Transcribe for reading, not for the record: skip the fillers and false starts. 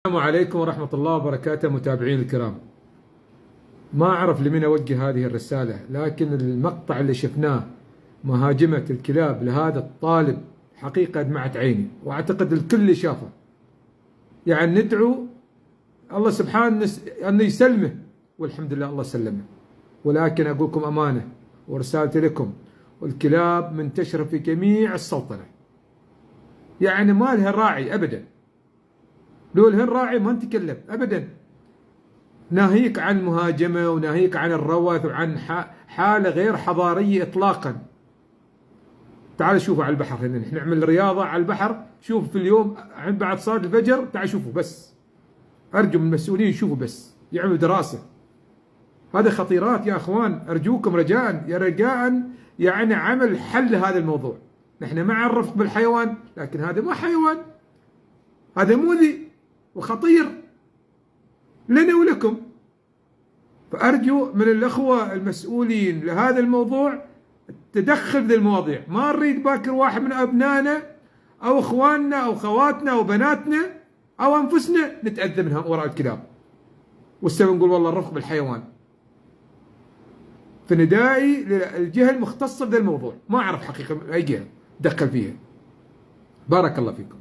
السلام عليكم ورحمة الله وبركاته متابعين الكرام. ما أعرف لمن أوجه هذه الرسالة، لكن المقطع اللي شفناه مهاجمة الكلاب لهذا الطالب حقيقة دمعت عيني، وأعتقد الكل شافه. يعني ندعو الله سبحانه أن يسلمه، والحمد لله الله سلمه. ولكن أقول لكم أمانة ورسالتي لكم، والكلاب منتشرة في جميع السلطنة، يعني ما لها راعي أبدا. لو لها الراعي ما نتكلم أبدا. ناهيك عن المهاجمة وناهيك عن الروث وعن حالة غير حضارية إطلاقا. تعال شوفوا على البحر هنا، نحن نعمل رياضة على البحر. شوف في اليوم عند بعد صلاة الفجر، تعال شوفوا بس. أرجو من المسؤولين يشوفوا بس، يعملوا دراسة. هذا خطيرات يا أخوان، أرجوكم رجاء يا رجاء، يعني عمل حل لهذا الموضوع. نحن مع الرفق بالحيوان، لكن هذا ما حيوان، هذا مؤذي وخطير لنا ولكم. فأرجو من الأخوة المسؤولين لهذا الموضوع التدخل في المواضيع. ما نريد باكر واحد من أبنائنا أو إخواننا أو خواتنا أو بناتنا أو أنفسنا نتأذى منها وراء الكلاب، والسبب نقول والله الرفق بالحيوان. فندائي للجهة المختصة بهذا الموضوع، ما أعرف حقيقة أي جهة تدخل فيها. بارك الله فيكم.